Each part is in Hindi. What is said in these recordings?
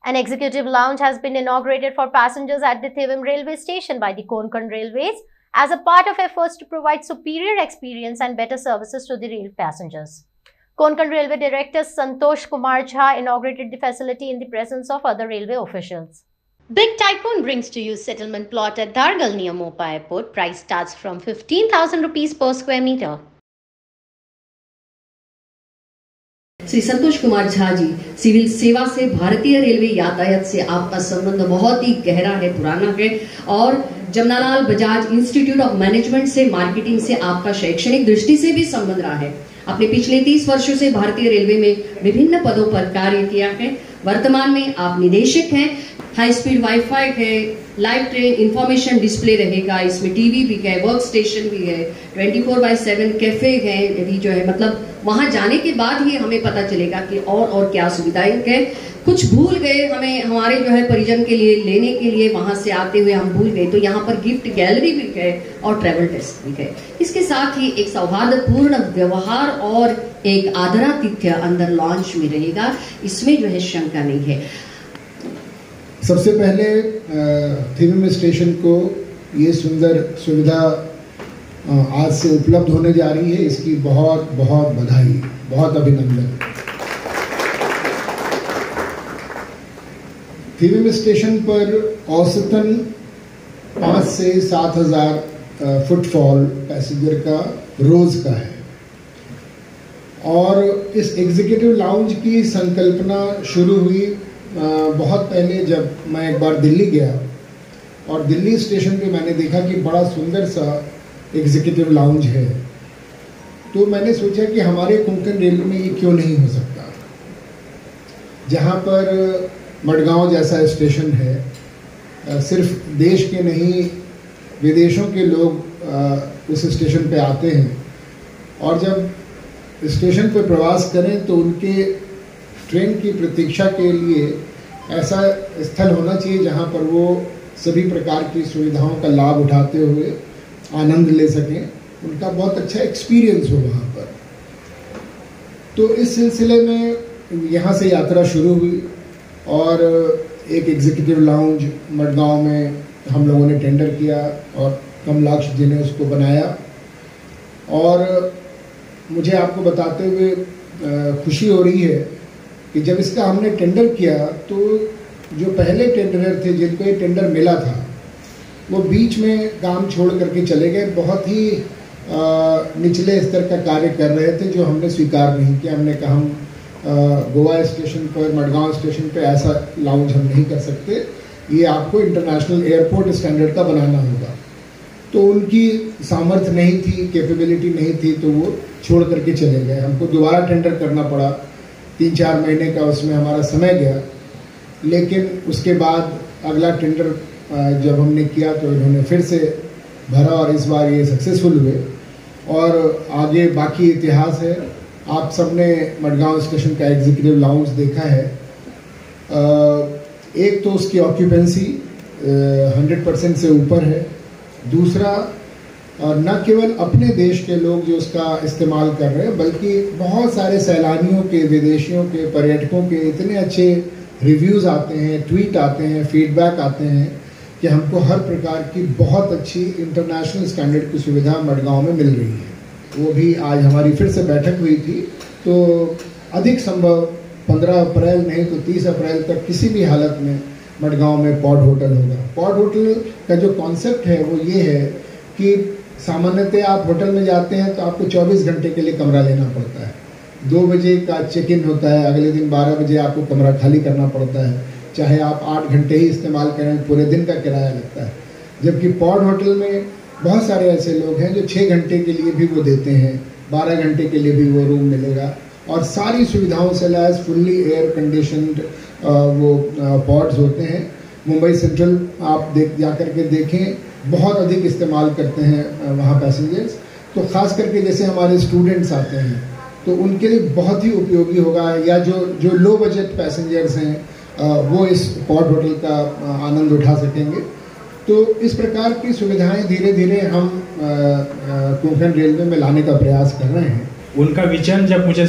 An executive lounge has been inaugurated for passengers at the Thivim railway station by the Konkan Railways as a part of efforts to provide superior experience and better services to the rail passengers. Konkan Railway Director Santosh Kumar Jha inaugurated the facility in the presence of other railway officials. Big Tycoon brings to you settlement plot at Dargal near Mopa Airport. Price starts from 15,000 rupees per square meter. Shri Santosh Kumar Jha ji, civil सेवा से भारतीय रेलवे यातायात से आपका संबंध बहुत ही गहरा है, पुराना है और Jamnalal Bajaj institute of management से, मार्केटिंग से आपका शैक्षणिक दृष्टि से भी संबंध रहा है। आपने पिछले 30 वर्षों से भारतीय रेलवे में विभिन्न पदों पर कार्य किया है। वर्तमान में आप निदेशक हैं। हाई स्पीड वाईफाई है, लाइव ट्रेन इंफॉर्मेशन डिस्प्ले रहेगा, इसमें टीवी भी है, वर्क स्टेशन भी है, 24/7 कैफे है। यदि जो है मतलब वहां जाने के बाद ही हमें पता चलेगा कि और क्या सुविधाएं हैं। कुछ भूल गए, हमें हमारे जो है परिजन के लिए लेने के लिए वहां से आते हुए हम भूल गए, तो यहाँ पर गिफ्ट गैलरी भी है और ट्रेवल डेस्क भी है। इसके साथ ही एक सौहार्दपूर्ण व्यवहार और एक आदरातिथ्य अंदर लॉन्च में रहेगा, इसमें जो है शंका नहीं है। सबसे पहले थिविम स्टेशन को ये सुंदर सुविधा आज से उपलब्ध होने जा रही है, इसकी बहुत बहुत बधाई, बहुत अभिनंदन। थिविम स्टेशन पर औसतन 5 से 7 हजार फुटफॉल पैसेंजर का रोज का है और इस एग्जीक्यूटिव लाउंज की संकल्पना शुरू हुई बहुत पहले, जब मैं एक बार दिल्ली गया और दिल्ली स्टेशन पे मैंने देखा कि बड़ा सुंदर सा एग्जीक्यूटिव लाउंज है, तो मैंने सोचा कि हमारे कोंकण रेलवे में ये क्यों नहीं हो सकता। जहाँ पर मडगांव जैसा स्टेशन है, सिर्फ देश के नहीं विदेशों के लोग उस स्टेशन पे आते हैं और जब स्टेशन पर प्रवास करें तो उनके ट्रेन की प्रतीक्षा के लिए ऐसा स्थल होना चाहिए जहां पर वो सभी प्रकार की सुविधाओं का लाभ उठाते हुए आनंद ले सकें, उनका बहुत अच्छा एक्सपीरियंस हो वहां पर। तो इस सिलसिले में यहाँ से यात्रा शुरू हुई और एक एग्जीक्यूटिव लाउंज मडगांव में हम लोगों ने टेंडर किया और कमलाक्ष जी ने उसको बनाया और मुझे आपको बताते हुए खुशी हो रही है कि जब इसका हमने टेंडर किया तो जो पहले टेंडरर थे जिनको ये टेंडर मिला था वो बीच में काम छोड़ करके चले गए, बहुत ही निचले स्तर का कार्य कर रहे थे जो हमने स्वीकार नहीं किया। हमने कहा हम गोवा स्टेशन पर, मडगांव स्टेशन पर ऐसा लाउंज हम नहीं कर सकते, ये आपको इंटरनेशनल एयरपोर्ट स्टैंडर्ड का बनाना होगा। तो उनकी सामर्थ्य नहीं थी, कैपेबिलिटी नहीं थी, तो वो छोड़ करके चले गए। हमको दोबारा टेंडर करना पड़ा, 3-4 महीने का उसमें हमारा समय गया, लेकिन उसके बाद अगला टेंडर जब हमने किया तो इन्होंने फिर से भरा और इस बार ये सक्सेसफुल हुए और आगे बाकी इतिहास है। आप सबने मडगांव स्टेशन का एग्जीक्यूटिव लाउंज देखा है। एक तो उसकी ऑक्यूपेंसी 100% से ऊपर है, दूसरा और न केवल अपने देश के लोग जो उसका इस्तेमाल कर रहे हैं बल्कि बहुत सारे सैलानियों के, विदेशियों के, पर्यटकों के इतने अच्छे रिव्यूज़ आते हैं, ट्वीट आते हैं, फीडबैक आते हैं कि हमको हर प्रकार की बहुत अच्छी इंटरनेशनल स्टैंडर्ड की सुविधा मडगांव में मिल रही है। वो भी आज हमारी फिर से बैठक हुई थी, तो अधिक संभव 15 अप्रैल नहीं तो 30 अप्रैल तक किसी भी हालत में मडगांव में पॉड होटल होगा। पॉड होटल का जो कॉन्सेप्ट है वो ये है कि सामान्यतः आप होटल में जाते हैं तो आपको 24 घंटे के लिए कमरा लेना पड़ता है। 2 बजे का चेक इन होता है, अगले दिन 12 बजे आपको कमरा खाली करना पड़ता है, चाहे आप 8 घंटे ही इस्तेमाल करें, पूरे दिन का किराया लगता है। जबकि पॉड होटल में बहुत सारे ऐसे लोग हैं जो 6 घंटे के लिए भी वो देते हैं, 12 घंटे के लिए भी वो रूम मिलेगा और सारी सुविधाओं से लैस फुल्ली एयर कंडीशनड वो पॉड्स होते हैं। मुंबई सेंट्रल आप जाकर के देखें, बहुत अधिक इस्तेमाल करते हैं वहाँ पैसेंजर्स। तो ख़ास करके जैसे हमारे स्टूडेंट्स आते हैं तो उनके लिए बहुत ही उपयोगी होगा, या जो लो बजट पैसेंजर्स हैं वो इस पॉड होटल का आनंद उठा सकेंगे। तो इस प्रकार की सुविधाएं धीरे धीरे हम कोंकण रेलवे में लाने का प्रयास कर रहे हैं। उनका विजन जब मुझे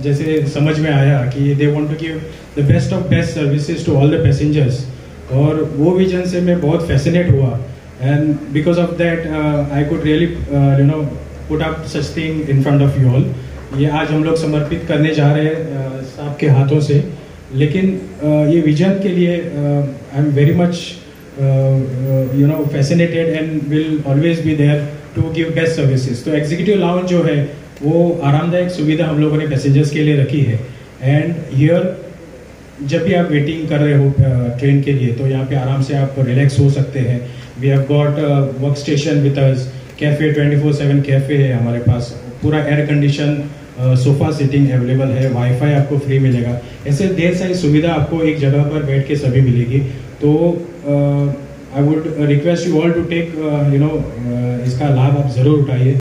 जैसे समझ में आया कि they want to give the best of best services to all the passengers, और वो विजन से मैं बहुत फैसिनेट हुआ, and because of that I could really put up such thing in front of you all. ये आज हम लोग समर्पित करने जा रहे हैं साहब के हाथों से, लेकिन ये विजन के लिए I am very much fascinated and will always be there to give best services. तो एग्जीक्यूटिव लाउंज जो है वो आरामदायक सुविधा हम लोगों ने पैसेंजर्स के लिए रखी है, एंड हियर जब भी आप वेटिंग कर रहे हो ट्रेन के लिए तो यहाँ पे आराम से आप रिलैक्स हो सकते हैं। We have got work station with us, cafe 24/7 cafe है हमारे पास, पूरा air condition sofa seating available है, वाईफाई आपको फ्री मिलेगा। ऐसे ढेर सारी सुविधा आपको एक जगह पर बैठ के सभी मिलेगी। तो I would request you all to take इसका लाभ आप ज़रूर उठाइए।